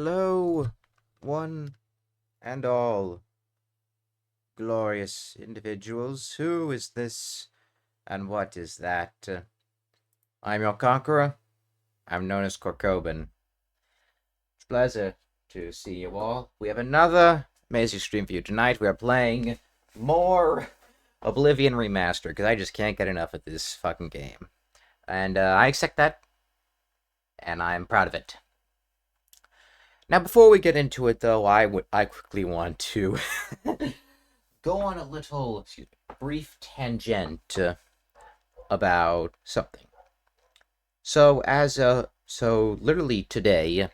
Hello, one and all glorious individuals. Who is this and what is that? I'm your conqueror. I'm known as Corcoban. It's a pleasure to see you all. We have another amazing stream for you tonight. We are playing more Oblivion Remastered because I just can't get enough of this fucking game. And I accept that, and I'm proud of it. Now, before we get into it, though, I quickly want to go on a little brief tangent about something. So literally today,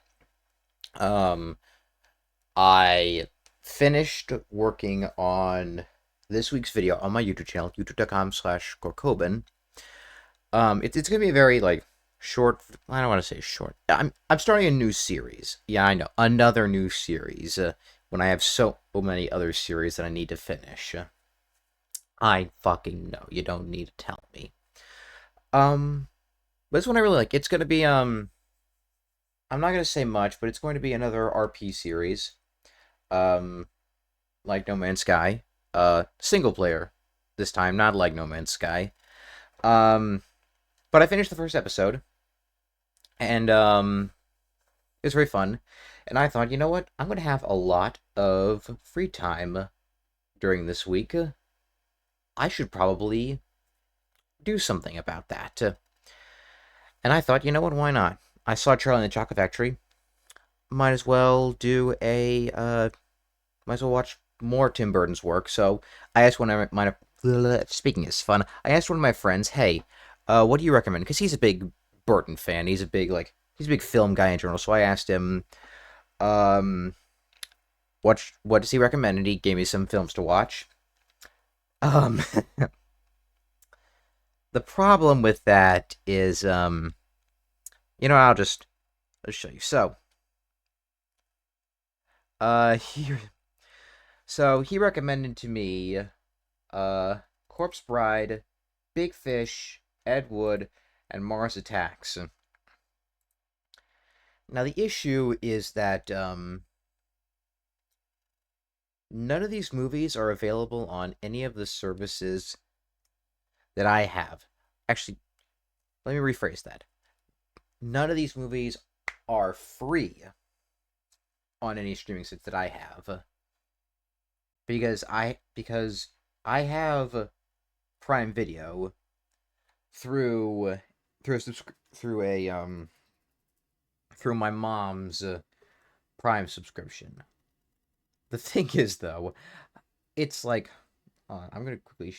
I finished working on this week's video on my YouTube channel, youtube.com/Corcoban. It's gonna be a very short. I don't want to say short. I'm starting a new series. Yeah, I know, another new series. When I have so many other series that I need to finish. I fucking know. You don't need to tell me. But this one I really like. It's gonna be I'm not gonna say much, but it's going to be another RP series. Like No Man's Sky. Single player this time, not like No Man's Sky. But I finished the first episode, and it was very fun. And I thought, you know what? I'm gonna have a lot of free time during this week. I should probably do something about that. And I thought, you know what? Why not? I saw Charlie and the Chocolate Factory. Might as well do a might as well watch more Tim Burton's work. So I asked one of my speaking is fun. I asked one of my friends, "Hey, what do you recommend?" Because he's a big Burton fan. He's a big film guy in general. So I asked him, what does he recommend? And he gave me some films to watch. Um, the problem with that is, let's show you. Here. So he recommended to me Corpse Bride, Big Fish, Ed Wood, and Mars Attacks. Now the issue is that none of these movies are available on any of the services that I have. Actually, let me rephrase that. None of these movies are free on any streaming sites that I have. Because I have Prime Video through my mom's Prime subscription. The thing is, though, it's like, I'm gonna quickly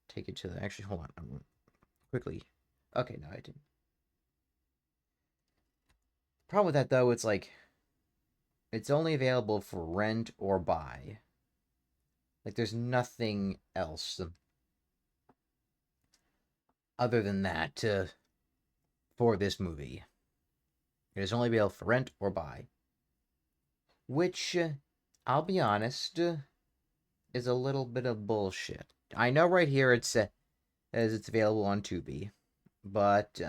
take it to the. Actually, hold on. Quickly. Okay, no, I didn't. Problem with that, though, it's like, it's only available for rent or buy. Like, there's nothing else other than that for this movie. It is only available for rent or buy. Which, I'll be honest, is a little bit of bullshit. I know right here it says it's available on Tubi, but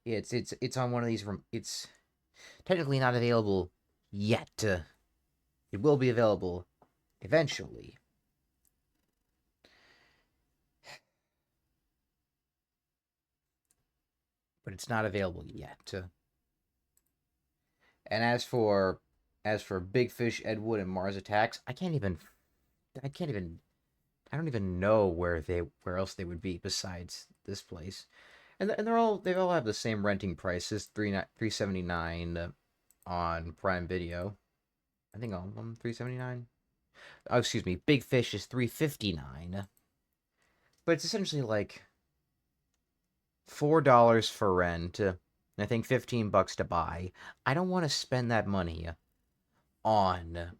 it's on one of these. It's technically not available yet. It will be available eventually. But it's not available yet. And as for Big Fish, Ed Wood, and Mars Attacks, I don't even know where else they would be besides this place. And they all have the same renting prices, $3.79 on Prime Video. I think all of them $3.79. Oh, excuse me. Big Fish is $3.59. But it's essentially like $4 for rent, and I think $15 to buy. I don't want to spend that money on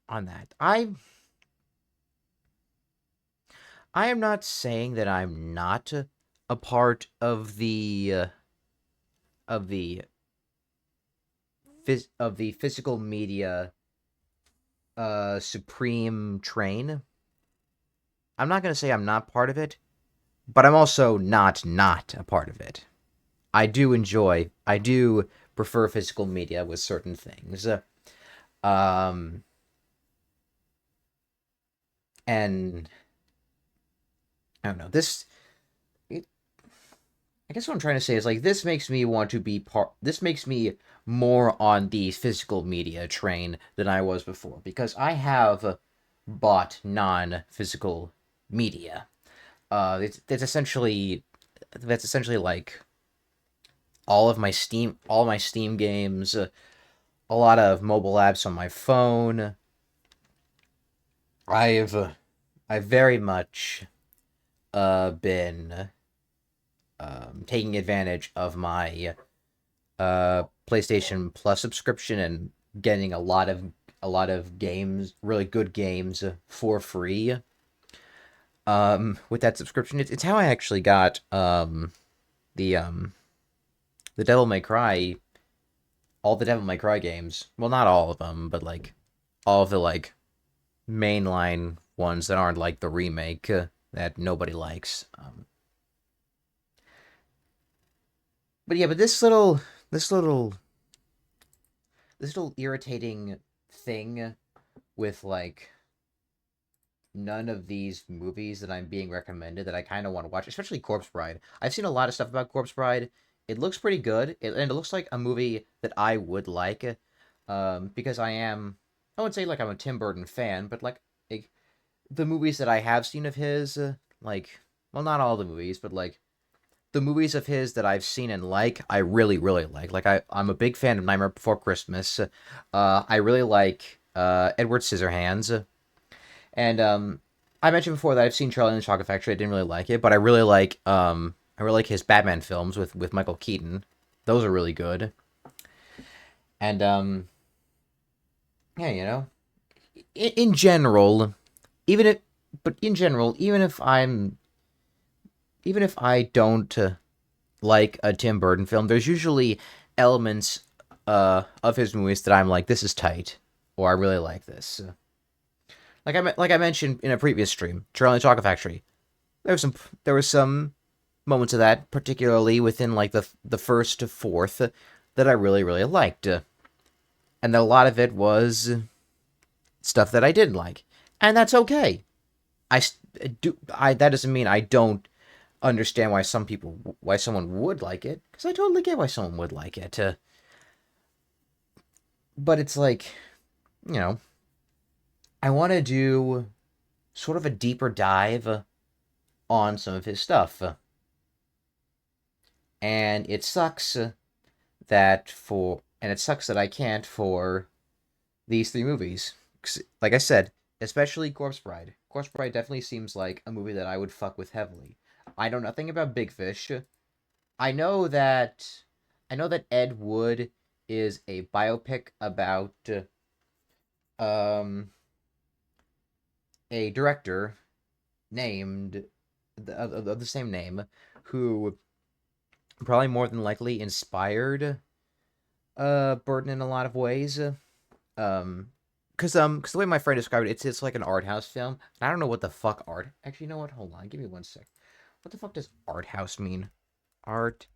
that. I am not saying that I'm not a part of the physical media supreme train. I'm not going to say I'm not part of it, but I'm also not a part of it. I do prefer physical media with certain things. Um, and I don't know. It, I guess what I'm trying to say is like this makes me want to be part. This makes me more on the physical media train than I was before because I have bought non-physical media. It's essentially that's essentially like all my Steam games, a lot of mobile apps on my phone. I've very much been taking advantage of my PlayStation Plus subscription and getting a lot of games, really good games for free. With that subscription, it's how I actually got the the Devil May Cry, all the Devil May Cry games. Well, not all of them, but like all of the like mainline ones that aren't like the remake that nobody likes. But yeah, but this little this little irritating thing with like none of these movies that I'm being recommended that I kind of want to watch, especially Corpse Bride. I've seen a lot of stuff about Corpse Bride. It looks pretty good, and it looks like a movie that I would like, because I wouldn't say like I'm a Tim Burton fan, but like the movies that I have seen of his, like, well, not all the movies, but like the movies of his that I've seen and like, I really, really like. Like I'm a big fan of Nightmare Before Christmas. I really like Edward Scissorhands. And I mentioned before that I've seen Charlie and the Chocolate Factory. I didn't really like it, but I really like his Batman films with Michael Keaton. Those are really good. And yeah, you know, in general, even if but in general, even if I don't like a Tim Burton film, there's usually elements of his movies that I'm like, this is tight, or I really like this. Like I mentioned in a previous stream, Charlie and the Chocolate Factory. There was some moments of that, particularly within like the first to fourth, that I really really liked, and a lot of it was stuff that I didn't like, and that's okay. I that doesn't mean I don't understand why someone would like it, because I totally get why someone would like it. But it's like, you know, I want to do sort of a deeper dive on some of his stuff, and it sucks that I can't for these three movies. 'Cause, like I said, especially Corpse Bride. Corpse Bride definitely seems like a movie that I would fuck with heavily. I know nothing about Big Fish. I know that I know that Ed Wood is a biopic about um a director named of the same name who probably more than likely inspired Burton in a lot of ways. Cause the way my friend described it, it's like an art house film. And I don't know what the fuck art. Actually, you know what? Hold on, give me one sec. What the fuck does art house mean? Art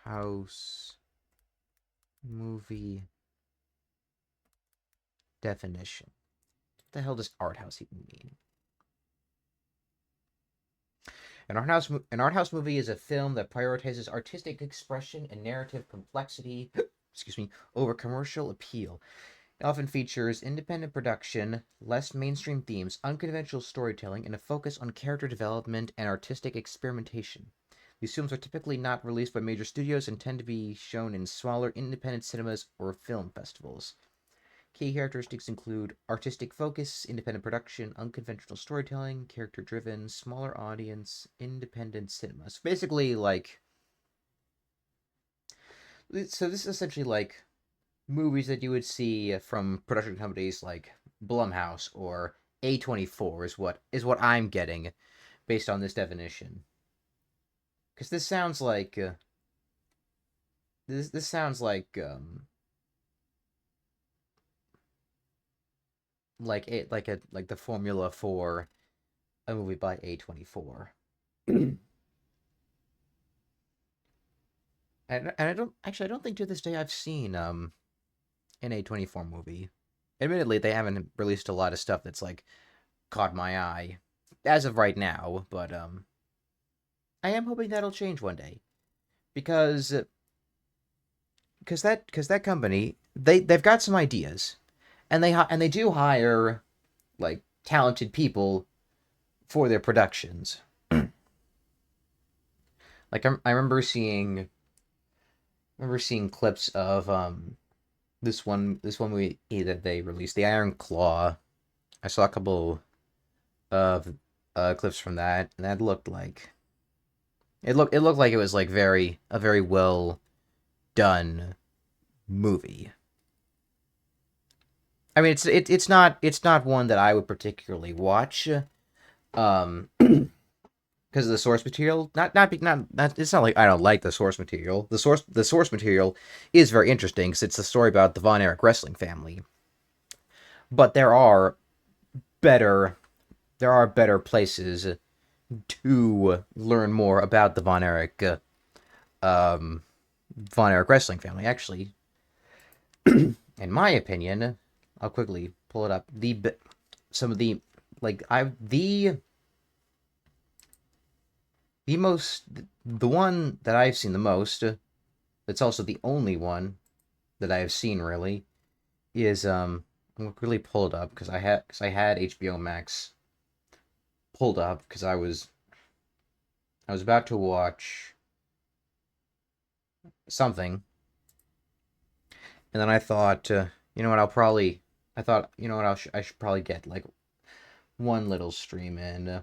house movie definition. What the hell does art house even mean? An art house movie is a film that prioritizes artistic expression and narrative complexity, excuse me, over commercial appeal. It often features independent production, less mainstream themes, unconventional storytelling, and a focus on character development and artistic experimentation. These films are typically not released by major studios and tend to be shown in smaller independent cinemas or film festivals. Key characteristics include artistic focus, independent production, unconventional storytelling, character driven, smaller audience, independent cinema. So basically, like, so this is essentially like movies that you would see from production companies like Blumhouse or A24 is what I'm getting based on this definition. Because this sounds like the formula for a movie by A24. And I don't think to this day I've seen an A24 movie. Admittedly, they haven't released a lot of stuff that's like caught my eye as of right now, but I am hoping that'll change one day because that company they've got some ideas and they do hire like talented people for their productions. Like I remember seeing clips of this one movie that they released, The Iron Claw. I saw a couple of clips from that, and that looked like it looked like it was like a very well done movie. I mean, it's not one that I would particularly watch, because of the source material. Not. It's not like I don't like the source material. The source material is very interesting because it's a story about the Von Erich wrestling family. But better there are better places to learn more about the um, Von Erich wrestling family. Actually, in my opinion, I'll quickly pull it up. Some of the like I the most the one that I've seen the most. That's also the only one that I have seen really is I'm gonna really pull it up because I had HBO Max pulled up because I was about to watch something, and then I thought, you know what, I thought, you know what, I should probably get like one little stream in,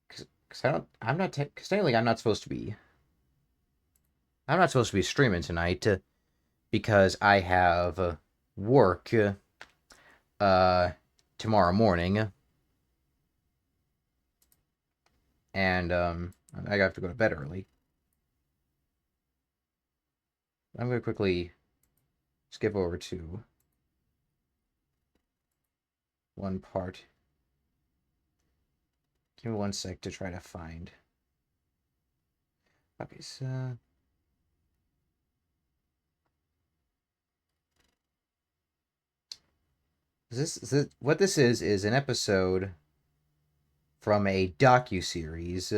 because because technically I'm not supposed to be streaming tonight, because I have work uh tomorrow morning, and I have to go to bed early. I'm gonna quickly skip over to one part. Give me one sec to try to find. Okay, so what this is an episode from a docu-series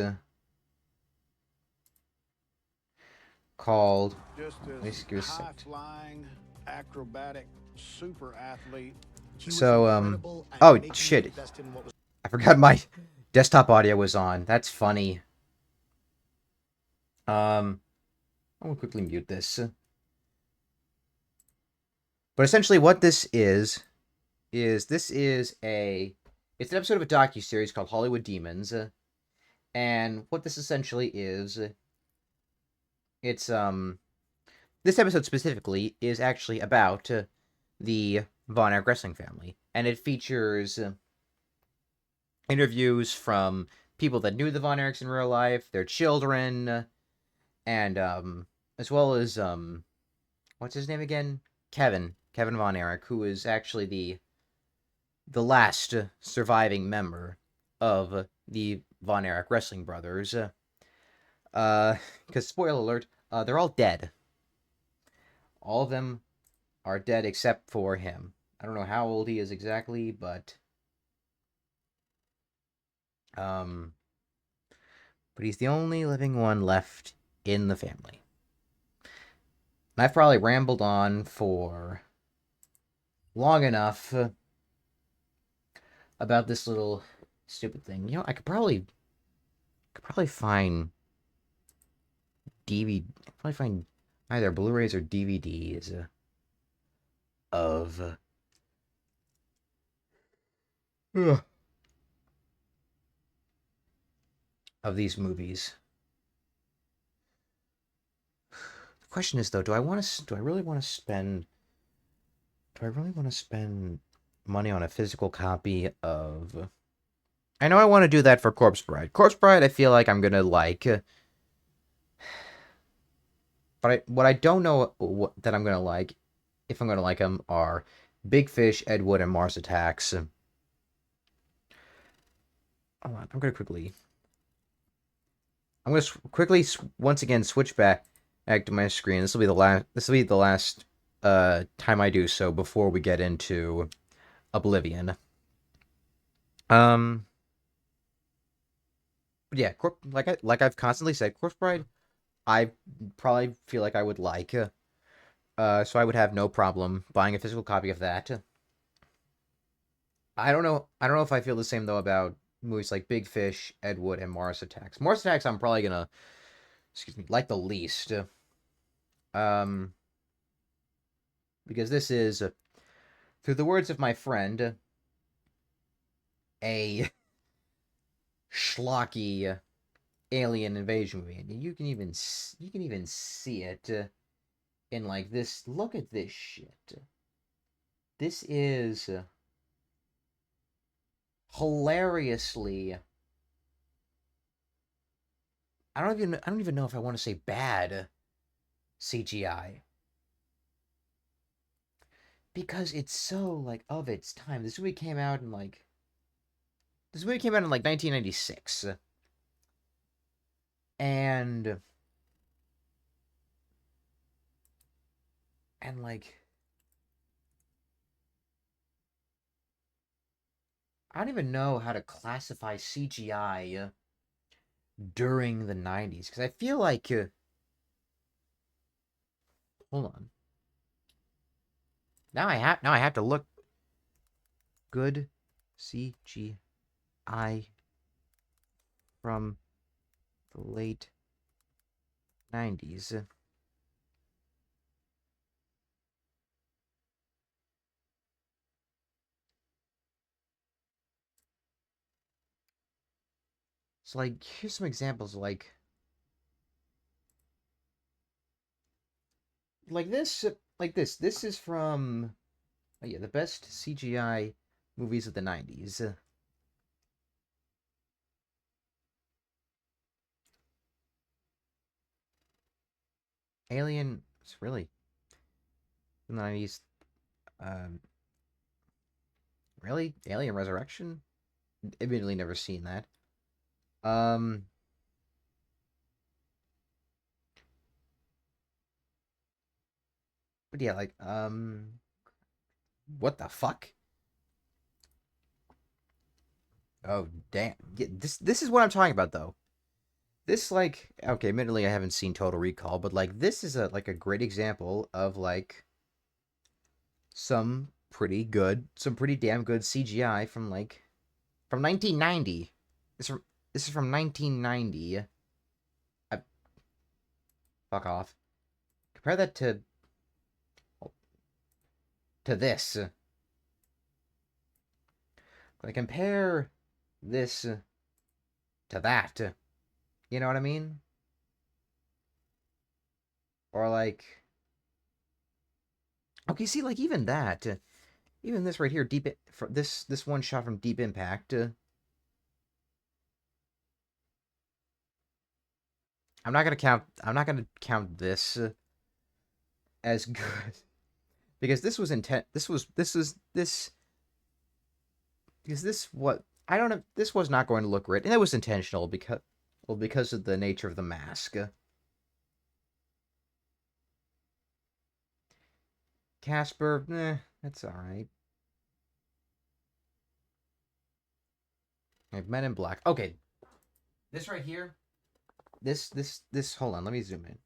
called, Just let me as just give a sec. high-flying, acrobatic, super athlete. So oh shit, I forgot my desktop audio was on. That's funny. I'm gonna quickly mute this. But essentially what this is this is a it's an episode of a docu-series called Hollywood Demons, and what this essentially is, it's this episode specifically is actually about the Von Erich wrestling family, and it features interviews from people that knew the Von Erichs in real life, their children, and as well as what's his name again? Kevin Von Erich, who is actually the last surviving member of the Von Erich wrestling brothers. Because spoiler alert, they're all dead. All of them are dead except for him. I don't know how old he is exactly, um, but he's the only living one left in the family. And I've probably rambled on for long enough about this little stupid thing. You know, I could probably find DVD. Probably find either Blu-rays or DVDs of of these movies. The question is though, do I really want to spend money on a physical copy of, I know I want to do that for Corpse Bride. Corpse Bride I feel like I'm going to like, but what I don't know that I'm going to like, if I'm going to like them, are Big Fish, Ed Wood, and Mars Attacks. Hold on, I'm going to quickly once again switch back back to my screen. This will be the last. This will be the last time I do so before we get into Oblivion. Um, but yeah, I've constantly said, Corpse Bride, I probably feel like I would like. So I would have no problem buying a physical copy of that. I don't know. I don't know if I feel the same though about movies like Big Fish, Ed Wood, and Mars Attacks. Mars Attacks, I'm probably gonna, excuse me, like the least. Um, because this is, through the words of my friend, a schlocky alien invasion movie, and you can even see it in like this. Look at this shit. This is hilariously. I don't even know if I want to say bad CGI because it's so like of its time. This movie came out in like 1996, and like I don't even know how to classify CGI during the 90s because I feel like hold on. Now I have to look good CGI from the late 90s. So like here's some examples like this this is from oh yeah, the best CGI movies of the 90s. Alien, it's really in the 90s. Um, really? Alien Resurrection? Admittedly, never seen that. Um, but yeah, like, what the fuck? Oh, damn. Yeah, this is what I'm talking about, though. This, like, okay, admittedly, I haven't seen Total Recall, but, like, this is a great example of, like, some pretty damn good CGI from, like, from 1990. This is from 1990. I, fuck off. Compare that to this. Like compare this to that. You know what I mean? Or like okay, see like even that, even this right here, this one shot from Deep Impact. I'm not gonna count this as good because this was intent. This is this because this what I don't know. This was not going to look great, and it was intentional because of the nature of the mask. Casper, that's all right. Like Men in Black. Okay, this right here. This. Hold on, let me zoom in.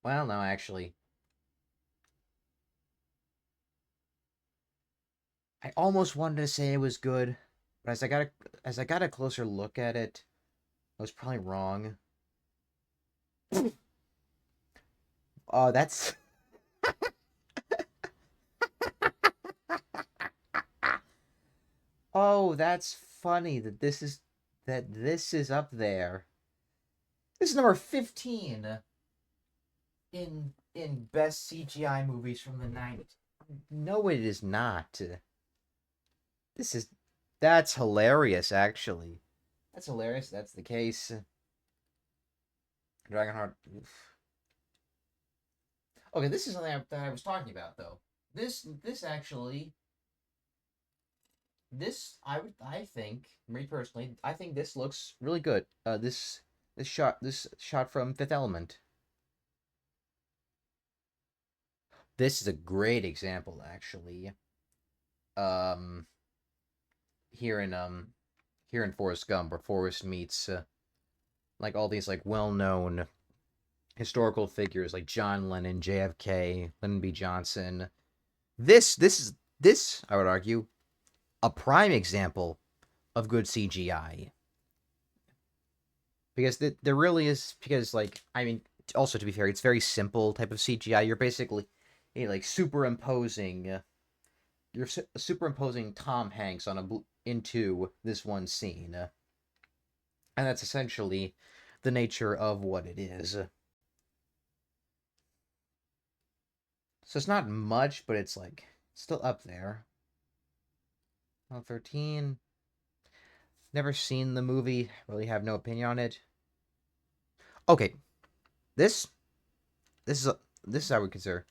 Well, no, actually, I almost wanted to say it was good, but as I got a closer look at it, I was probably wrong. Oh, that's oh, that's funny that this is up there. This is number 15 in best CGI movies from the 90s. No, it is not. This is that's hilarious actually. That's hilarious. That's the case. Dragonheart. Oof. Okay, this is something that I was talking about though. This actually this I think me personally I think this looks really good. This This shot from Fifth Element. This is a great example, actually. Um, here in Forrest Gump, where Forrest meets like all these like well-known historical figures like John Lennon, JFK, Lyndon B. Johnson. This I would argue a prime example of good CGI, because there really is, because like I mean, also to be fair, it's very simple type of CGI. You're basically like superimposing you're superimposing Tom Hanks into this one scene, and that's essentially the nature of what it is. So it's not much, but it's like still up there. 13. Never seen the movie. Really have no opinion on it. Okay, this this is this I would consider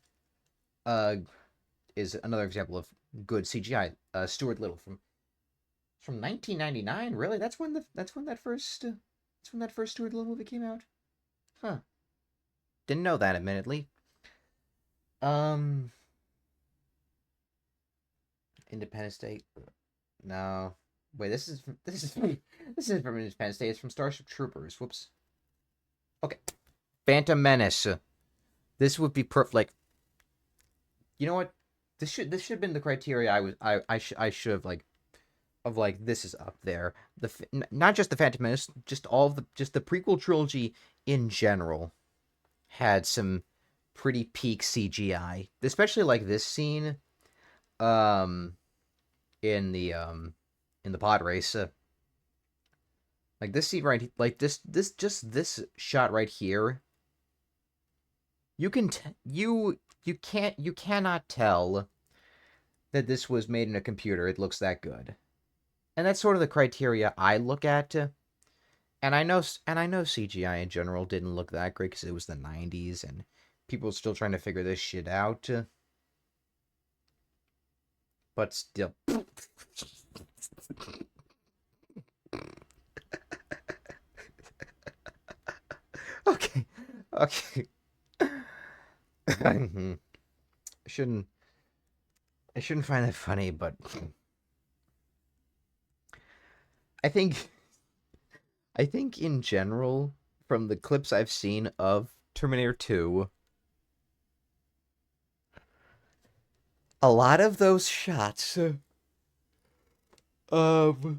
uh is another example of good CGI. Stuart Little from 1999. Really? That's when that first Stuart Little movie came out. Huh. Didn't know that, admittedly. Um, Independence Day. No. Wait, this is from Independence Day. It's from Starship Troopers. Whoops. Okay. Phantom Menace. This would be perfect. Like, you know what? This should have been the criteria I should have like of like this is up there. Not just the Phantom Menace, just the prequel trilogy in general had some pretty peak CGI, especially like this scene, um, in the pod race. Like this scene right, like this shot right here. You can you cannot tell that this was made in a computer. It looks that good, and that's sort of the criteria I look at. And I know CGI in general didn't look that great because it was the '90s and people were still trying to figure this shit out. But still. Okay. Okay. I shouldn't I shouldn't find that funny, but I think I think in general, from the clips I've seen of Terminator 2, a lot of those shots of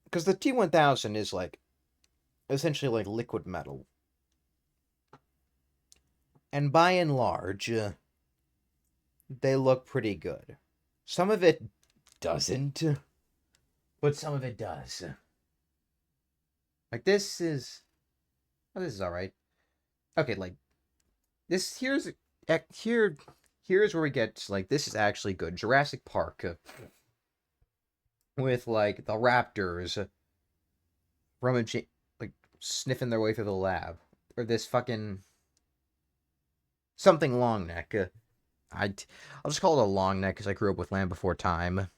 because the T-1000 is like essentially like liquid metal. And by and large, they look pretty good. Some of it doesn't, but some of it does. Like this is, oh, this is all right. Okay, like this here's where we get like this is actually good. Jurassic Park with like the raptors rummaging, like sniffing their way through the lab, or this fucking something long neck. I'll just call it a long neck because I grew up with Land Before Time.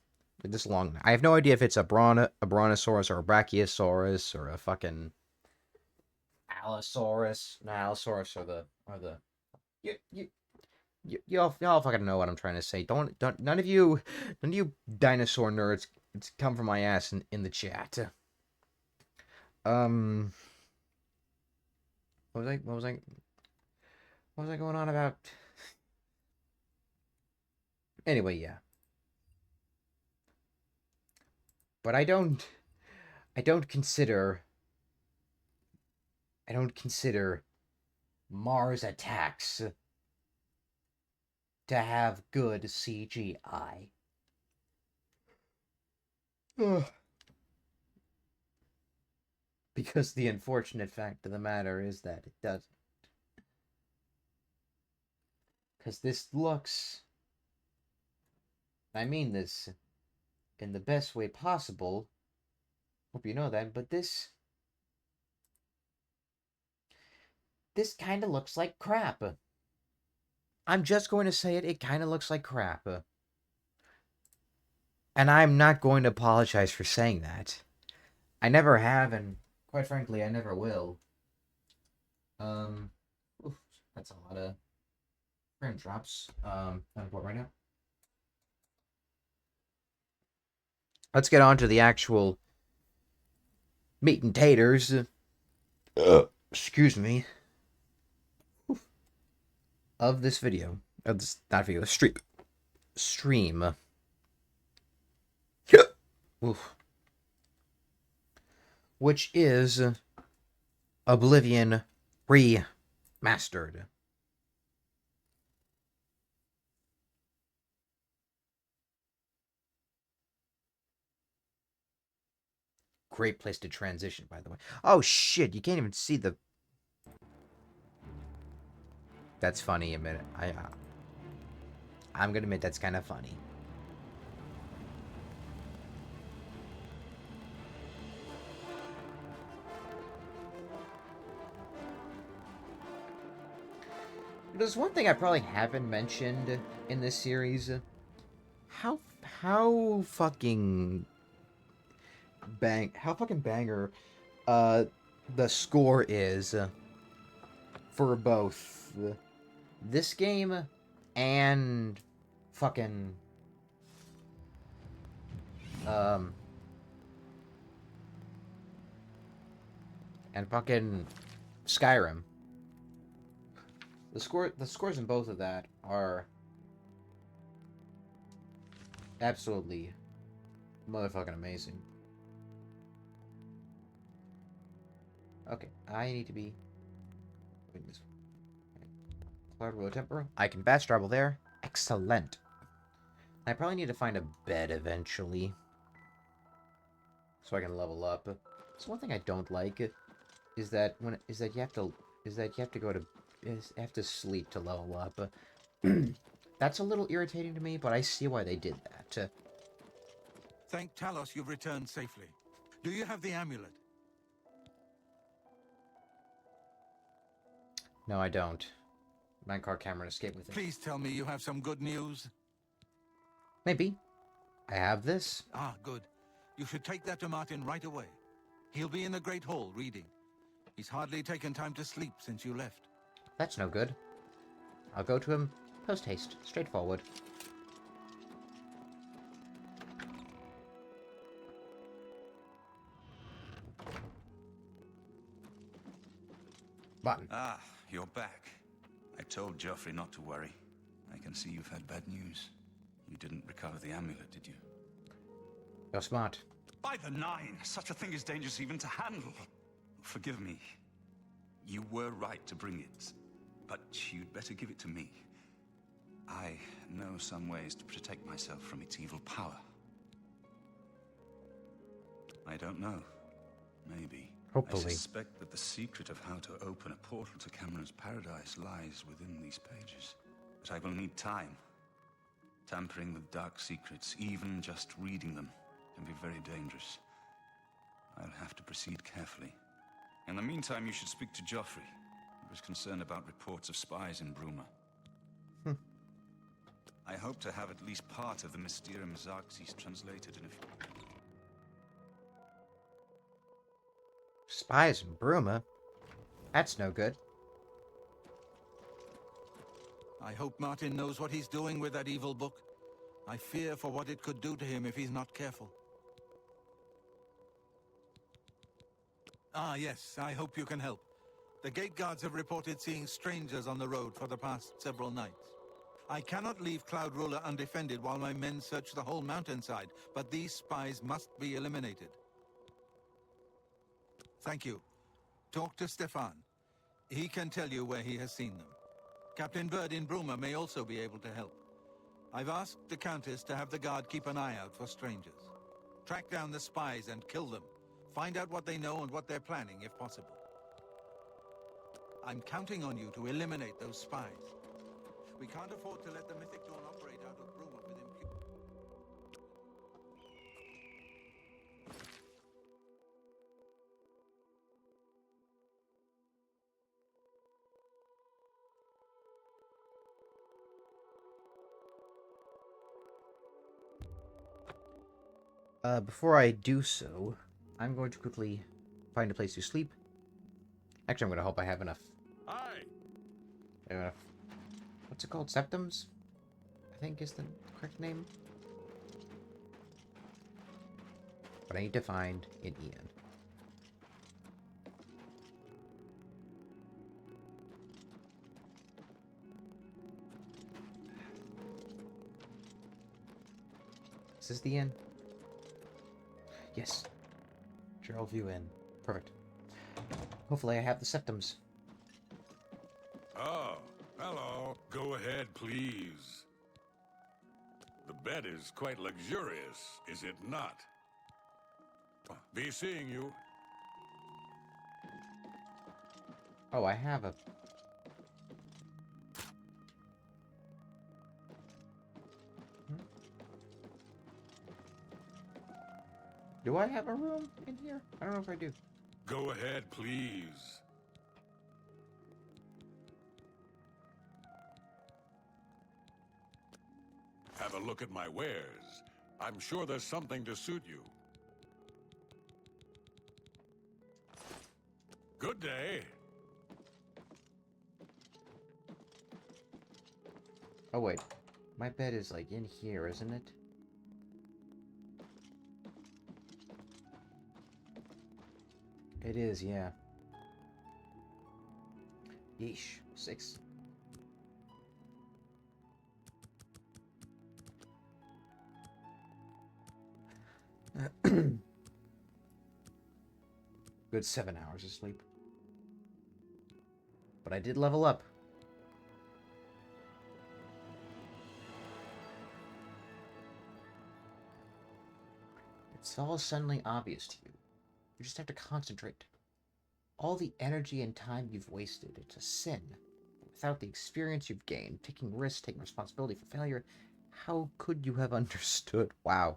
Like this long. I have no idea if it's a brontosaurus or a brachiosaurus or a fucking allosaurus. No, allosaurus are the you y'all fucking know what I'm trying to say. Don't none of you dinosaur nerds come from my ass in the chat. Um, what was I going on about? Anyway, yeah. But I don't consider I don't consider Mars Attacks to have good CGI. Because the unfortunate fact of the matter is that it doesn't. Because this looks, I mean this in the best way possible. Hope you know that, but this kind of looks like crap. I'm just going to say it, it kind of looks like crap. And I'm not going to apologize for saying that. I never have, and Quite frankly, I never will. Um, oof, that's a lot of frame drops. I'm bored right now. Let's get on to the actual meat and taters. Excuse me. Of this video, of this not video, stream. Oof. Which is Oblivion Remastered. Great place to transition, by the way. Oh shit! You can't even see the. That's funny. A minute. I'm gonna admit that's kind of funny. There's one thing I probably haven't mentioned in this series. How fucking how fucking banger uh the score is for both this game and fucking um and fucking Skyrim. The scores in both of that are absolutely motherfucking amazing. Okay, I need to be cloud road temporal. I can fast travel there. Excellent. I probably need to find a bed eventually, so I can level up. So one thing I don't like is that you have to go to have to sleep to level up. That's a little irritating to me, but I see why they did that. Thank Talos you've returned safely. Do you have the amulet? No, I don't. Minecart camera escape with it. Please tell me you have some good news. Maybe. I have this. Ah, good. You should take that to Martin right away. He'll be in the Great Hall reading. He's hardly taken time to sleep since you left. That's no good. I'll go to him post-haste. Straightforward. Button. Ah, you're back. I told Joffrey not to worry. I can see you've had bad news. You didn't recover the amulet, did you? You're smart. By the Nine! Such a thing is dangerous even to handle. Forgive me. You were right to bring it, but you'd better give it to me. I know some ways to protect myself from its evil power. I don't know. Maybe. Hopefully. I suspect that the secret of how to open a portal to Cameron's paradise lies within these pages. But I will need time. Tampering with dark secrets, even just reading them, can be very dangerous. I'll have to proceed carefully. In the meantime, you should speak to Joffrey. He was concerned about reports of spies in Bruma. I hope to have at least part of the Mysterium Xarxes translated in a few... Spies in Bruma? That's no good. I hope Martin knows what he's doing with that evil book. I fear for what it could do to him if he's not careful. Ah, yes, I hope you can help. The gate guards have reported seeing strangers on the road for the past several nights. I cannot leave Cloud Ruler undefended while my men search the whole mountainside, but these spies must be eliminated. Thank you. Talk to Stefan. He can tell you where he has seen them. Captain Bird in Bruma may also be able to help. I've asked the Countess to have the guard keep an eye out for strangers. Track down the spies and kill them. Find out what they know and what they're planning, if possible. I'm counting on you to eliminate those spies. We can't afford to let the Mythic Dawn operate out of Bruma with impunity. Before I do so, I'm going to quickly Find a place to sleep. Actually, I'm gonna hope I have enough. Hi. Enough. What's it called? Septums? I think is the correct name. But I need to find an Ian. Is this the inn? Yes. Gerald View Inn. Perfect. Hopefully I have the septums. Oh, hello. Go ahead, please. The bed is quite luxurious, is it not? Be seeing you. Oh, I have a... Do I have a room in here? I don't know if I do. Go ahead, please. Have a look at my wares. I'm sure there's something to suit you. Good day. Oh, wait. My bed is, like, in here, isn't it? It is, yeah. Yeesh. 6. Good 7 hours of sleep. But I did level up. It's all suddenly obvious to you. You just have to concentrate. All the energy and time you've wasted, it's a sin. Without the experience you've gained, taking risks, taking responsibility for failure, how could you have understood? Wow.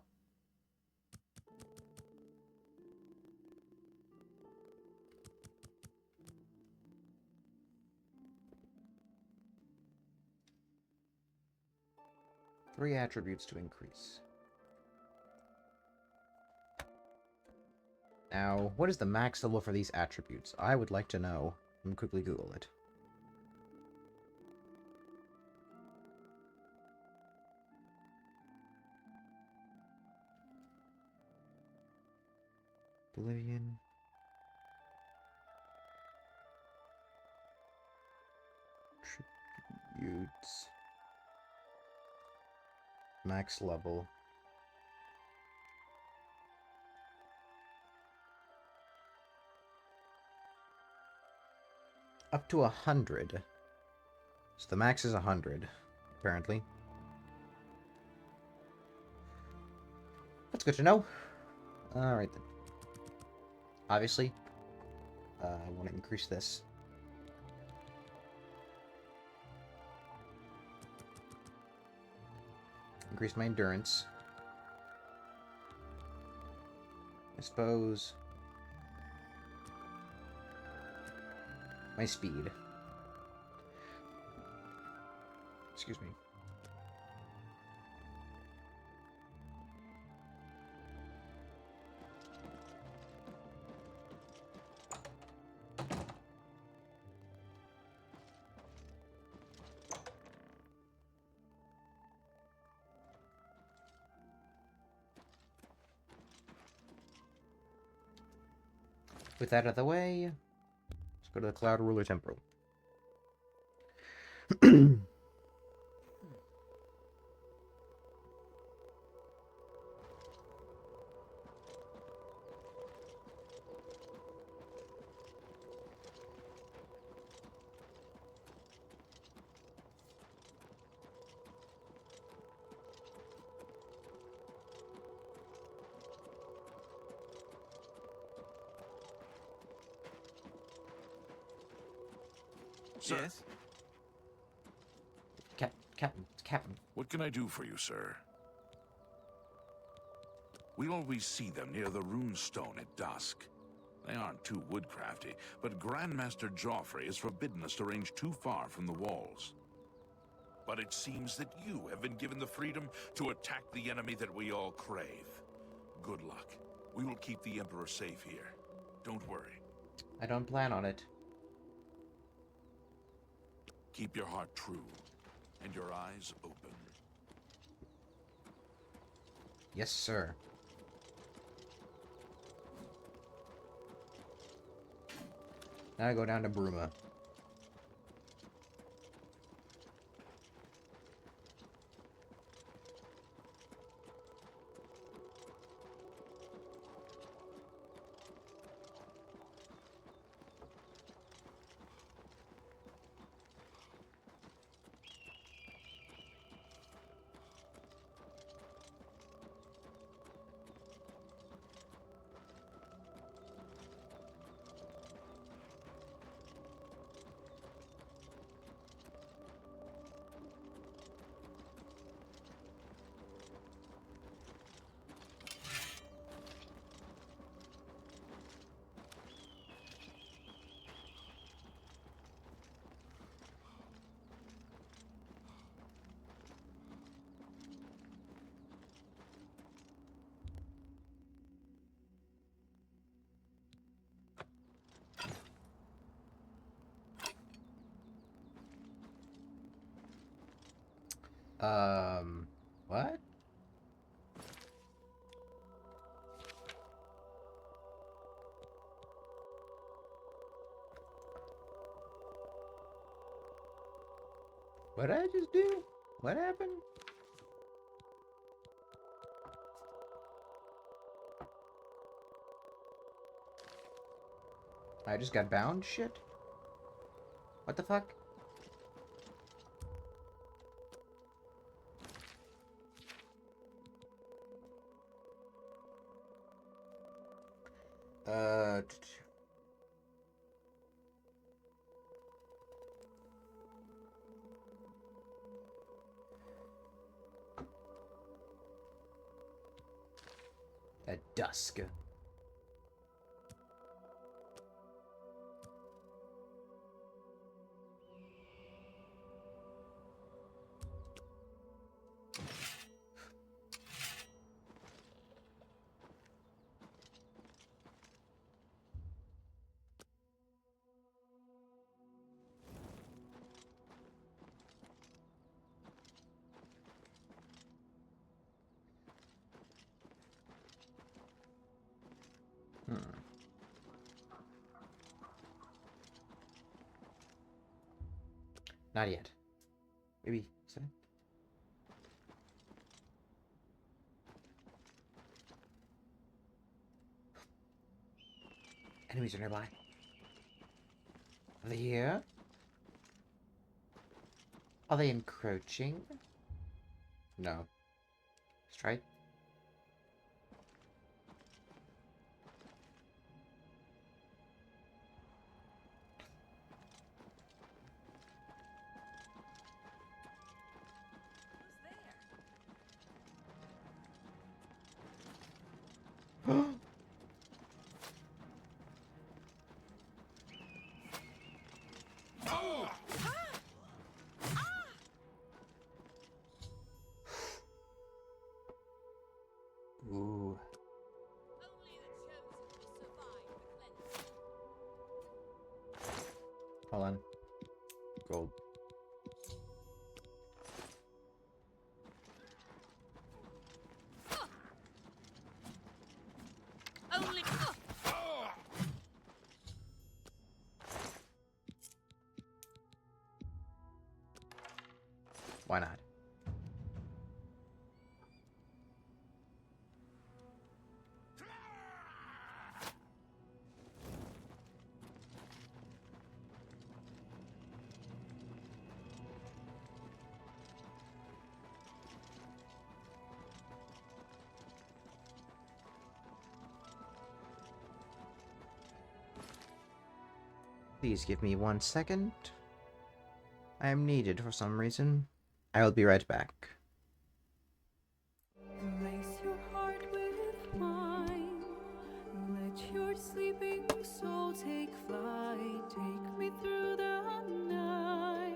Three attributes to increase. Now, what is the max level for these attributes? I would like to know. Let me quickly Google it. Oblivion. Attributes. Max level. Up to 100. So the max is 100, apparently. That's good to know. Alright then. Obviously, I want to increase this. Increase my endurance. I suppose. My speed. Excuse me. With that out of the way, let's go to the Cloud Ruler Temple. Sir, Yes? Captain. what can I do for you, sir? We always see them near the rune stone at dusk. They aren't too woodcrafty, but Grandmaster Joffrey has forbidden us to range too far from the walls. But it seems that you have been given the freedom to attack the enemy that we all crave. Good luck. We will keep the Emperor safe here. Don't worry. I don't plan on it. Keep your heart true and your eyes open. Yes, sir. Now I go down to Bruma. What? What did I just do? What happened? I just got bound? Shit. What the fuck? Uh... At dusk. Not yet. Maybe 7. Enemies are nearby. Are they here? Are they encroaching? No. Let's try it. Ooh. Hold on. Gold. Why not? Please give me 1 second. I am needed for some reason. I will be right back. Embrace your heart with mine. Let your sleeping soul take flight. Take me through the night.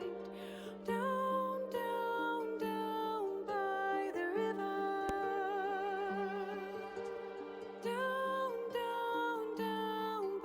Down, down, down by the river. Down, down, down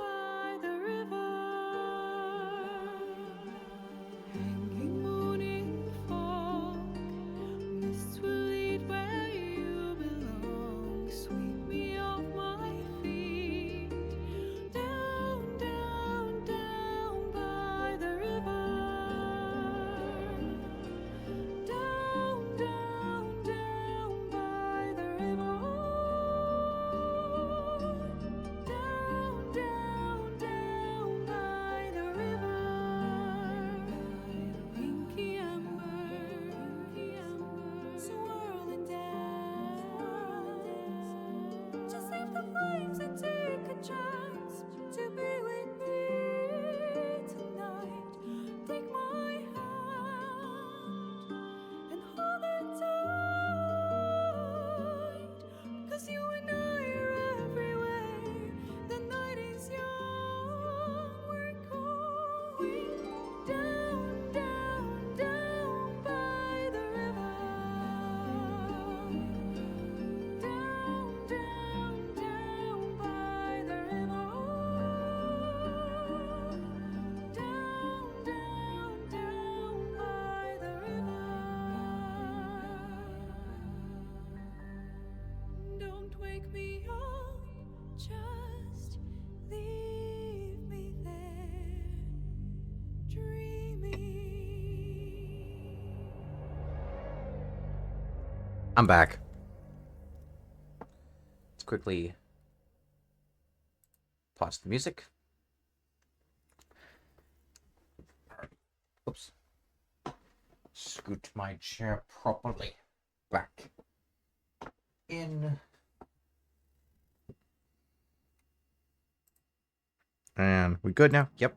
I'm back. Let's quickly pause the music. Oops. Scoot my chair properly back in. And we good now? Yep.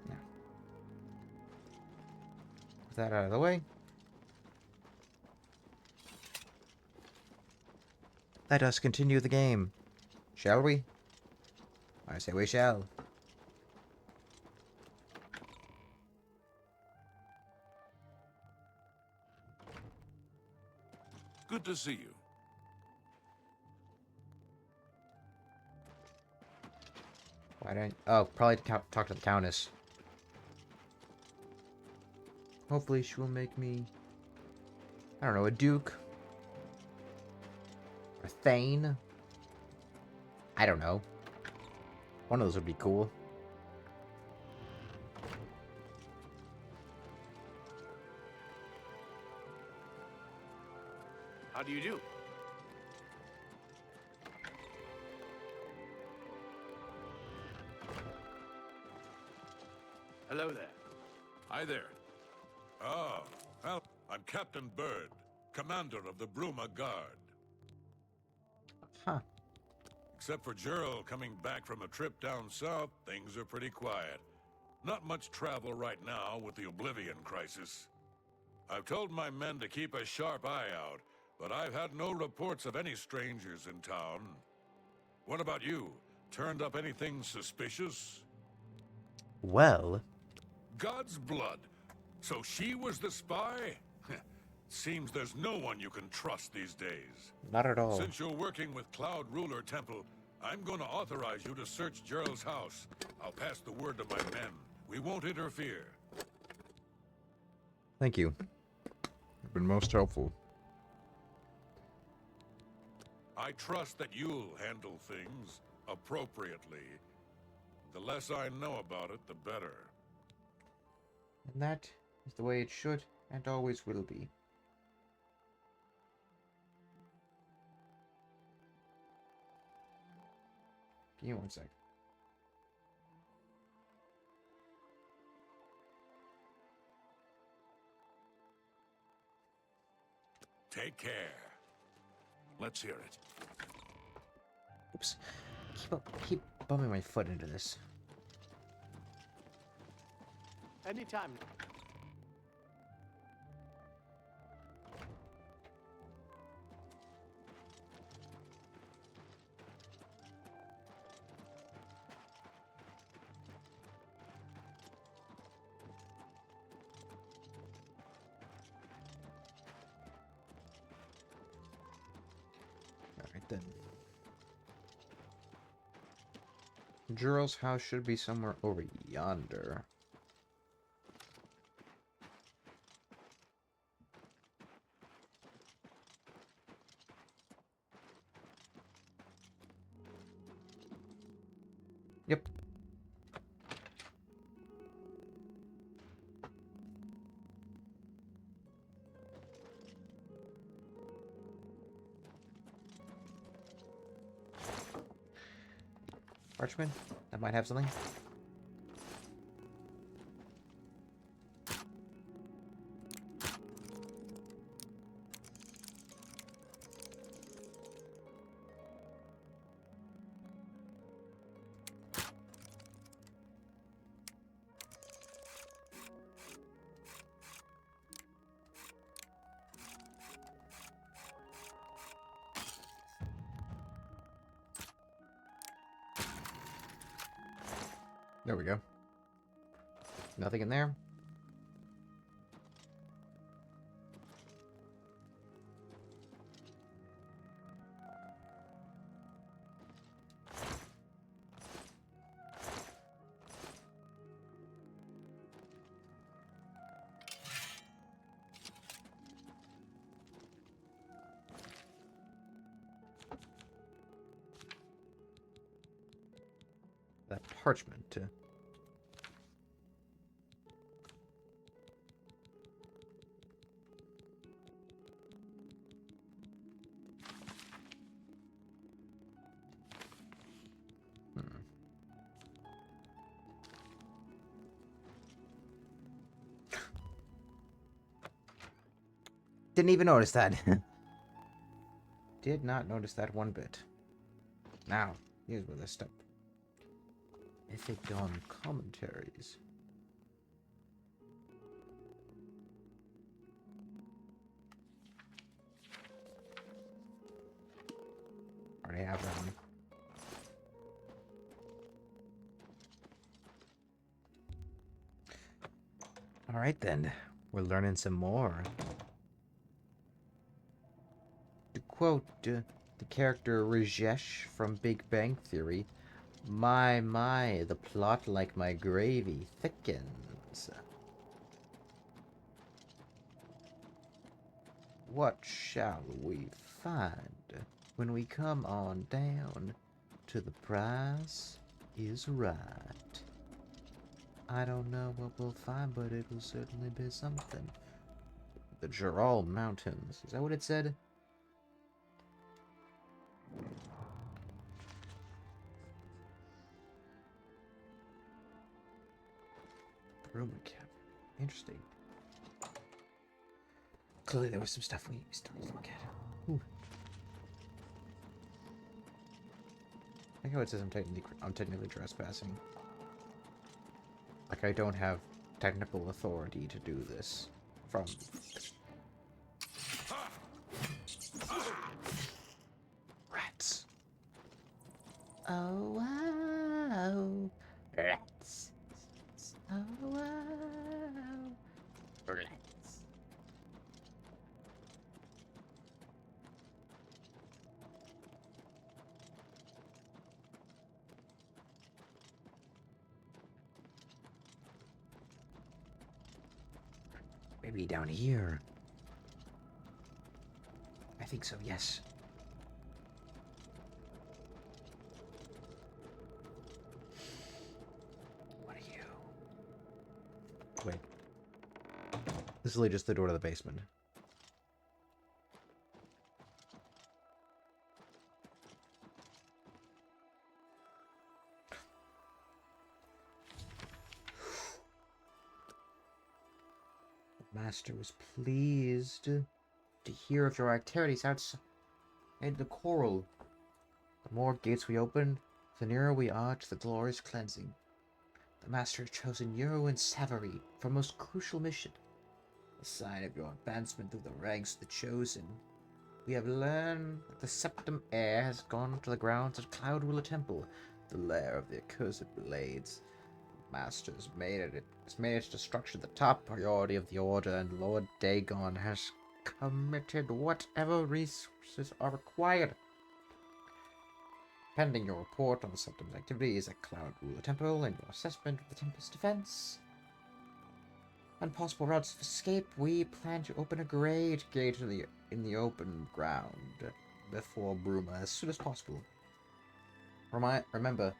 Yeah. With that out of the way. Let us continue the game. Shall we? I say we shall. Good to see you. Why don't... Oh, probably to talk to the Countess. Hopefully she will make me... I don't know, a Duke? A Thane? I don't know. One of those would be cool. How do you do? Hello there. Hi there. Ah, well, I'm Captain Bird, commander of the Bruma Guard. Huh. Except for Gerald coming back from a trip down south, things are pretty quiet. Not much travel right now with the Oblivion crisis. I've told my men to keep a sharp eye out, but I've had no reports of any strangers in town. What about you? Turned up anything suspicious? Well... God's blood. So she was the spy? Seems there's no one you can trust these days. Not at all. Since you're working with Cloud Ruler Temple, I'm going to authorize you to search Gerald's house. I'll pass the word to my men. We won't interfere. Thank you. You've been most helpful. I trust that you'll handle things appropriately. The less I know about it, the better. And that is the way it should and always will be. Give me one sec. Take care. Let's hear it. Oops. Keep bumping my foot into this. Anytime. Alright then. Gerald's house should be somewhere over yonder. Yep. Parchment? That might have something. There we go. Nothing in there. That parchment. Didn't even notice that. Did not notice that one bit. Now, here's where this stuff. Effect on commentaries. Already have that one. Alright then, we're learning some more. To quote the character Rajesh from Big Bang Theory, my, the plot like my gravy thickens. What shall we find when we come on down to the price is right? I don't know what we'll find, but it will certainly be something. The Jural Mountains. Is that what it said? Bruma Cavern. Interesting. Clearly there was some stuff we still need to look at. Ooh. I like how it says I'm technically trespassing. Like I don't have technical authority to do this. From rats. Oh wow. Rats. Oh wow. Rats. Maybe down here. I think so, yes. What are you? Wait. This is really just the door to the basement. The master was pleased to hear of your activities outside the coral. The more gates we open, the nearer we are to the glorious cleansing. The master has chosen Euro and Savory for a most crucial mission. A sign of your advancement through the ranks of the chosen. We have learned that the septum heir has gone to the grounds of Cloud Ruler Temple, the lair of the accursed blades. The master has made its destruction the top priority of the order, and Lord Dagon has committed whatever resources are required. Pending your report on the Septum's activities at Cloud Ruler Temple and your assessment of the temple's defense and possible routes of escape, we plan to open a great gate in the open ground before Bruma as soon as possible. Remember,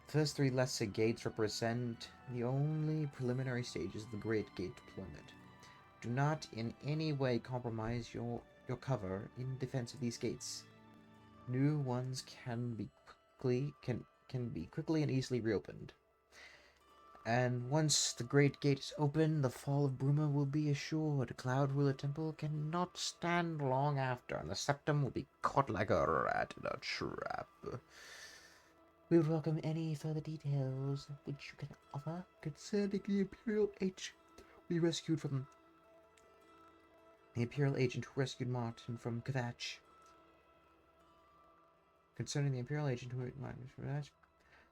the first 3 lesser gates represent the only preliminary stages of the Great Gate deployment. Do not in any way compromise your cover in defense of these gates. New ones can be quickly and easily reopened. And once the Great Gate is open, the fall of Bruma will be assured. Cloud Ruler Temple cannot stand long after, and the Septum will be caught like a rat in a trap. We would welcome any further details which you can offer concerning the Imperial Agent we rescued from the Imperial Agent who rescued Martin from Kvatch. Concerning the Imperial Agent who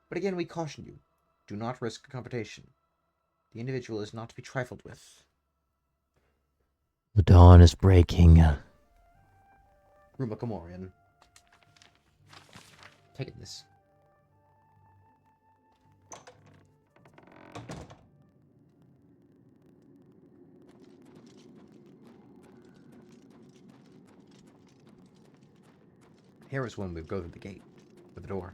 but again we caution you, do not risk a confrontation. The individual is not to be trifled with. The dawn is breaking. Ruma Kamorian. Taking this. Here is when we go through the gate, or the door.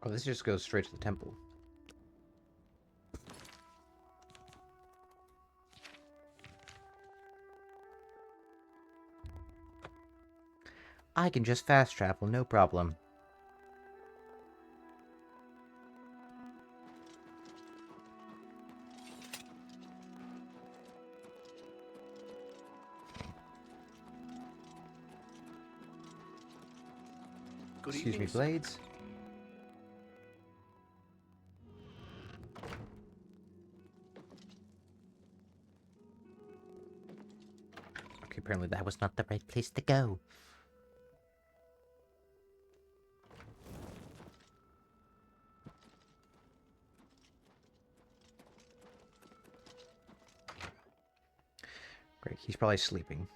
Oh, this just goes straight to the temple. I can just fast travel, no problem. Good Excuse me, evening, sir. blades. Okay, apparently that was not the right place to go. Great, he's probably sleeping.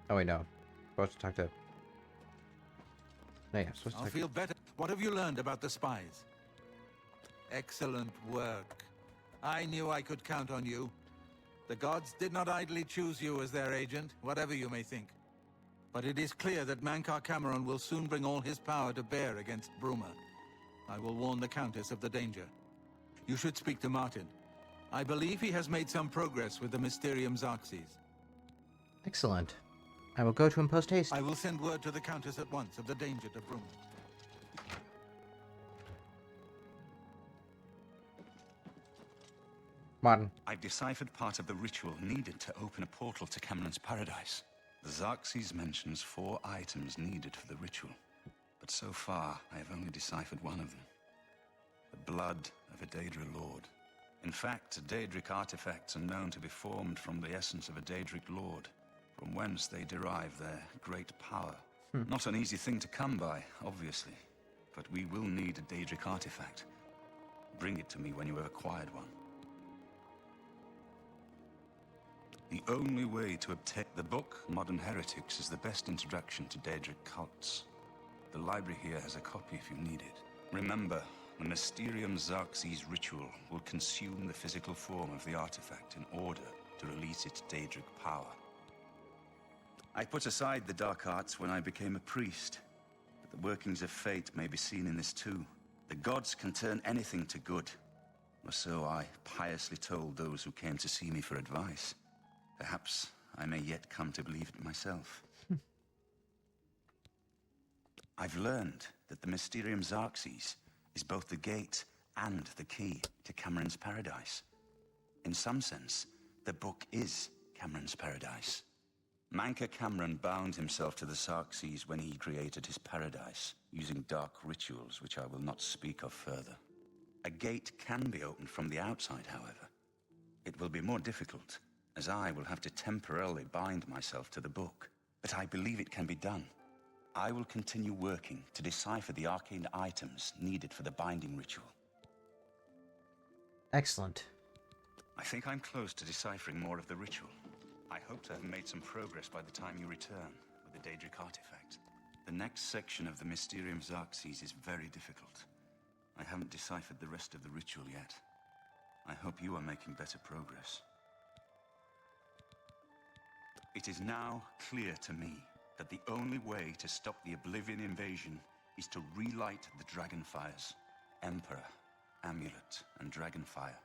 Oh wait, no. Supposed to talk to... No, yeah, supposed to I'll talk feel better. What have you learned about the spies? Excellent work. I knew I could count on you. The gods did not idly choose you as their agent, whatever you may think. But it is clear that Mankar Cameron will soon bring all his power to bear against Bruma. I will warn the Countess of the danger. You should speak to Martin. I believe he has made some progress with the Mysterium Xarxes. Excellent. I will go to him post haste. I will send word to the Countess at once of the danger to Bruma. Martin. I've deciphered part of the ritual needed to open a portal to Cameron's paradise. The Xarxes mentions 4 items needed for the ritual, but so far I have only deciphered one of them. The blood of a Daedra lord. In fact, Daedric artifacts are known to be formed from the essence of a Daedric lord, from whence they derive their great power. Not an easy thing to come by, obviously, but we will need a Daedric artifact. Bring it to me when you have acquired one. The only way to obtain the book, Modern Heretics, is the best introduction to Daedric cults. The library here has a copy if you need it. Remember, the Mysterium Xarxes ritual will consume the physical form of the artifact in order to release its Daedric power. I put aside the dark arts when I became a priest, but the workings of fate may be seen in this too. The gods can turn anything to good, or so I piously told those who came to see me for advice. Perhaps I may yet come to believe it myself. I've learned that the Mysterium Xarxes is both the gate and the key to Cameron's paradise. In some sense, the book is Cameron's paradise. Mankar Cameron bound himself to the Xarxes when he created his paradise, using dark rituals which I will not speak of further. A gate can be opened from the outside, however. It will be more difficult, as I will have to temporarily bind myself to the book. But I believe it can be done. I will continue working to decipher the arcane items needed for the binding ritual. Excellent. I think I'm close to deciphering more of the ritual. I hope to have made some progress by the time you return with the Daedric artifact. The next section of the Mysterium Xarxes is very difficult. I haven't deciphered the rest of the ritual yet. I hope you are making better progress. It is now clear to me that the only way to stop the Oblivion invasion is to relight the Dragonfires. Emperor, Amulet, and Dragonfire.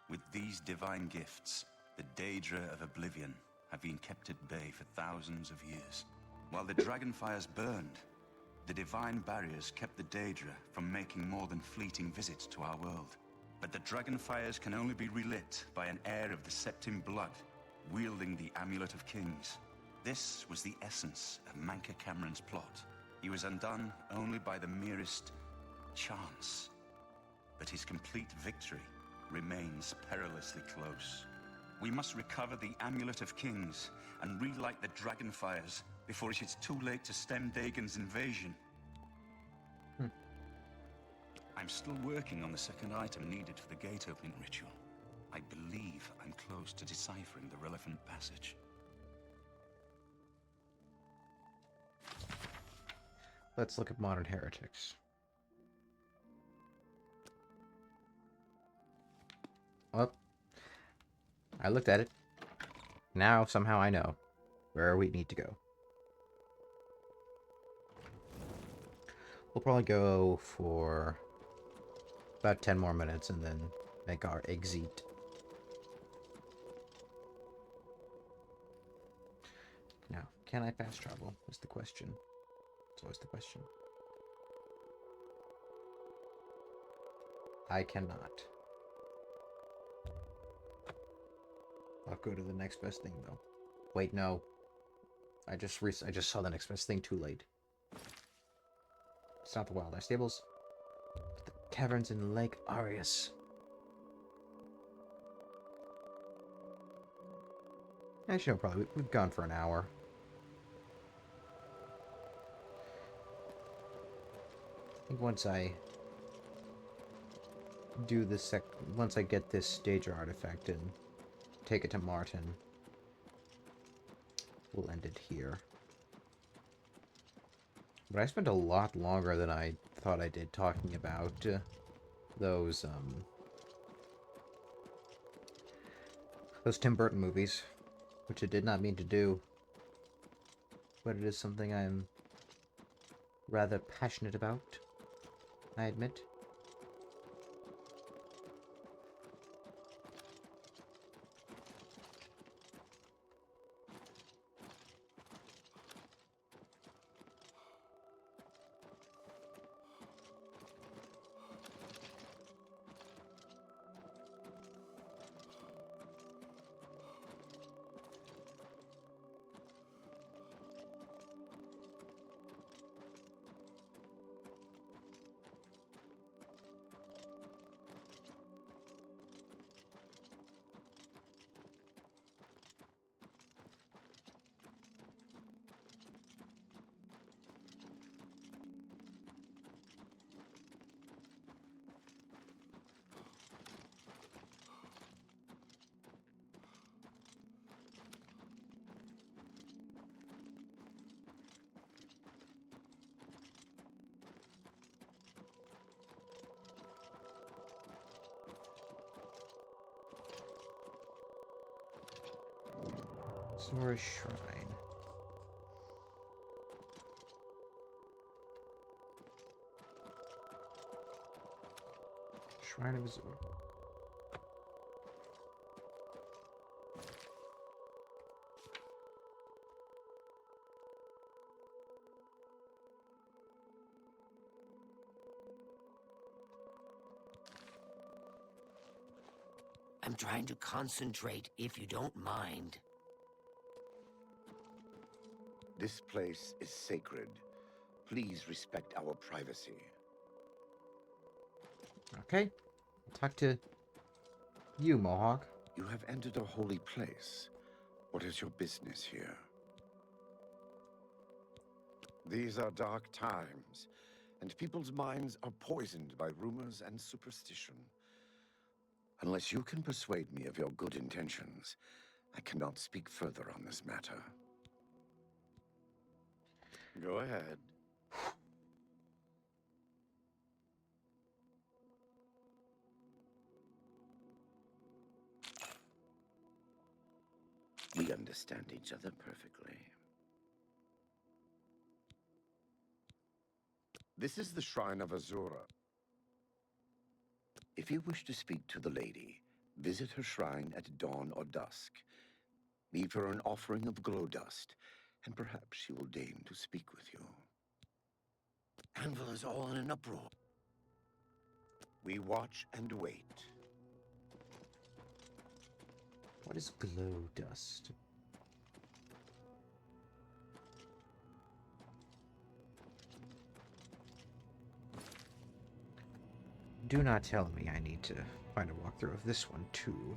With these divine gifts, the Daedra of Oblivion have been kept at bay for thousands of years. While the Dragonfires burned, the divine barriers kept the Daedra from making more than fleeting visits to our world. But the Dragonfires can only be relit by an heir of the Septim blood, wielding the Amulet of Kings. This was the essence of Mankar Cameron's plot. He was undone only by the merest chance. But his complete victory remains perilously close. We must recover the Amulet of Kings and relight the Dragonfires before it is too late to stem Dagon's invasion. I'm still working on the second item needed for the gate opening ritual. I believe I'm close to deciphering the relevant passage. Let's look at Modern Heretics. Well, I looked at it. Now somehow I know where we need to go. We'll probably go for about 10 more minutes and then make our exit. Now, can I fast travel? Is the question. It's always the question. I cannot. I'll go to the next best thing though. Wait, no. I just saw the next best thing too late. It's not the Wildlife Stables. The caverns in Lake Arius. Actually, no, probably. We've gone for an hour. I think once I do this once I get this Stager artifact and take it to Martin, we'll end it here. But I spent a lot longer than I thought I did talking about those Tim Burton movies, which I did not mean to do, but it is something I'm rather passionate about, I admit. Sora's Shrine. Shrine of Azure. I'm trying to concentrate, if you don't mind. This place is sacred. Please respect our privacy. Okay. I'll talk to you, Mohawk. You have entered a holy place. What is your business here? These are dark times, and people's minds are poisoned by rumors and superstition. Unless you can persuade me of your good intentions, I cannot speak further on this matter. Go ahead. We understand each other perfectly. This is the Shrine of Azura. If you wish to speak to the lady, visit her shrine at dawn or dusk. Leave her an offering of glow dust, and perhaps she will deign to speak with you. Anvil is all in an uproar. We watch and wait. What is glow dust? Do not tell me I need to find a walkthrough of this one too.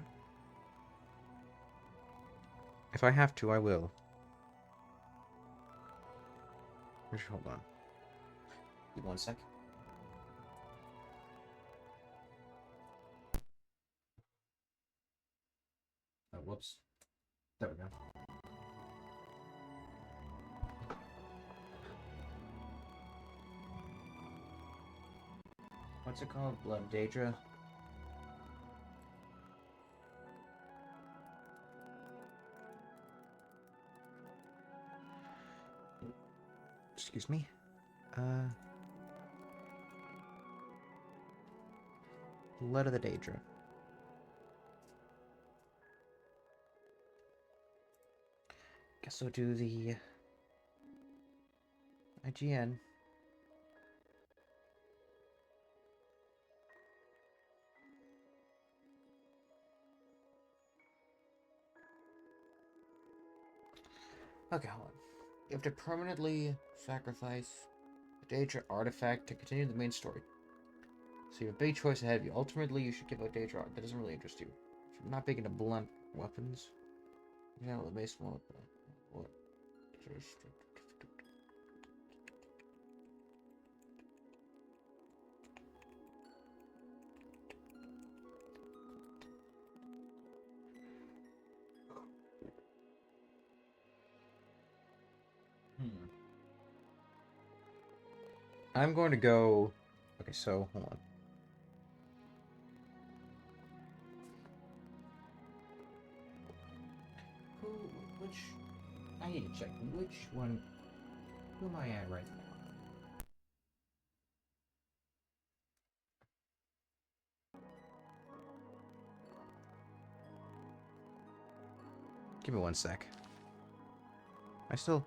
If I have to, I will. Hold on. Give me 1 sec. Oh, whoops. There we go. What's it called? Blood Daedra? Excuse me. Letter of the Daedra. Guess we'll do the IGN. Okay, hold on. You have to permanently sacrifice the Daedra artifact to continue the main story. So you have a big choice ahead of you. Ultimately, you should give out Daedra art. That doesn't really interest you. If you're not big into blunt weapons, you know, the base one. What? I'm going to go. Okay, so hold on. Which? I need to check. Which one? Who am I at right now? Give me one sec. I'm still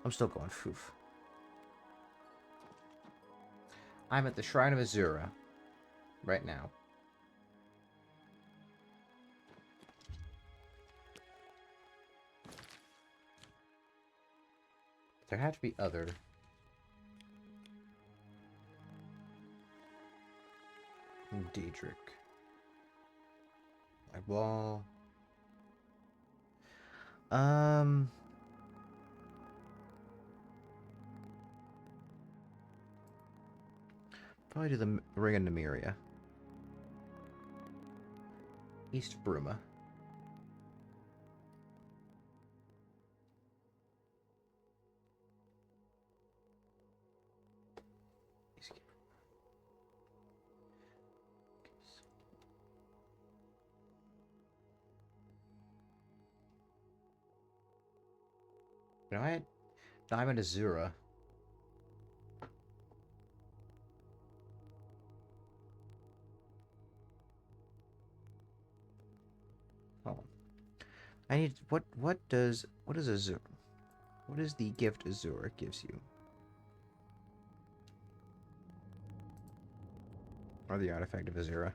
going. Oof. I'm at the Shrine of Azura right now. There had to be other. Daedric. My wall. Probably do the Ring of Nymeria. East Bruma. You know, I had Diamond Azura. Hold on. I need what is Azura? What is the gift Azura gives you? Or the artifact of Azura?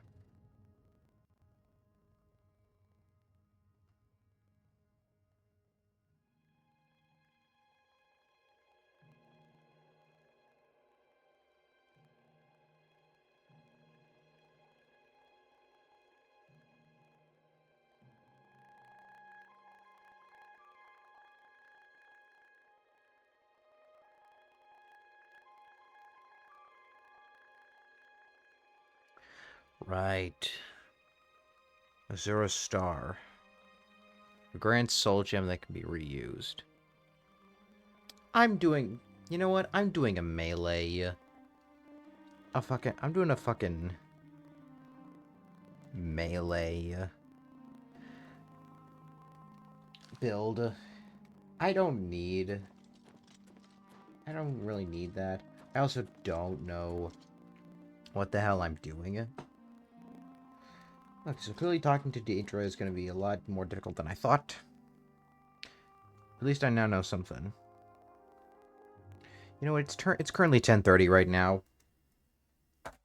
Right. Azura Star. A grand soul gem that can be reused. I'm doing... You know what? I'm doing a melee. I'm doing a fucking... melee... build. I don't really need that. I also don't know what the hell I'm doing. Look, so clearly talking to Daedra is going to be a lot more difficult than I thought. At least I now know something. You know what? It's currently 10:30 right now,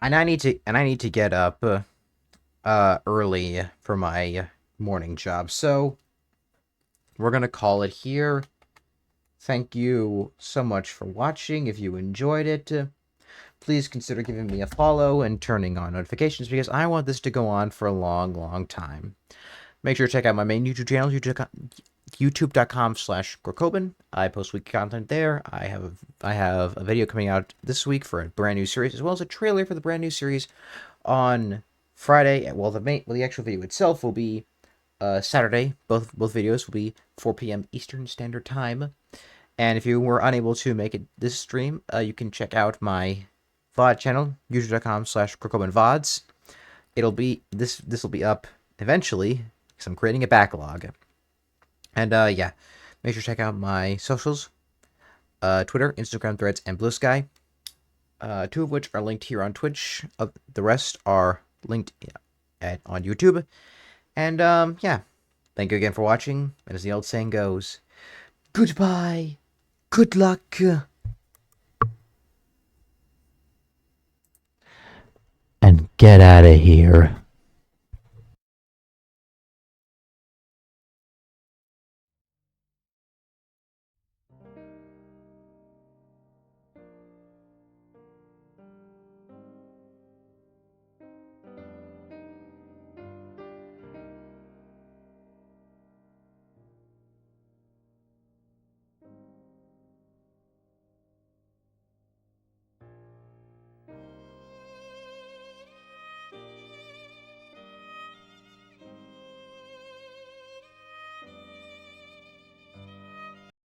and I need to get up early for my morning job. So we're gonna call it here. Thank you so much for watching. If you enjoyed it, please consider giving me a follow and turning on notifications because I want this to go on for a long, long time. Make sure to check out my main YouTube channel, youtube.com/Gorkobin. I post weekly content there. I have a video coming out this week for a brand new series, as well as a trailer for the brand new series on Friday. Well, the actual video itself will be Saturday. Both videos will be 4 p.m. Eastern Standard Time. And if you were unable to make it this stream, you can check out my VOD channel, youtube.com/GorkobinVods. This will be up eventually because I'm creating a backlog. And yeah, make sure to check out my socials, Twitter, Instagram, Threads, and Blue Sky. two of which are linked here on Twitch. The rest are linked on YouTube. And yeah, thank you again for watching. And as the old saying goes, goodbye, good luck, and get out of here.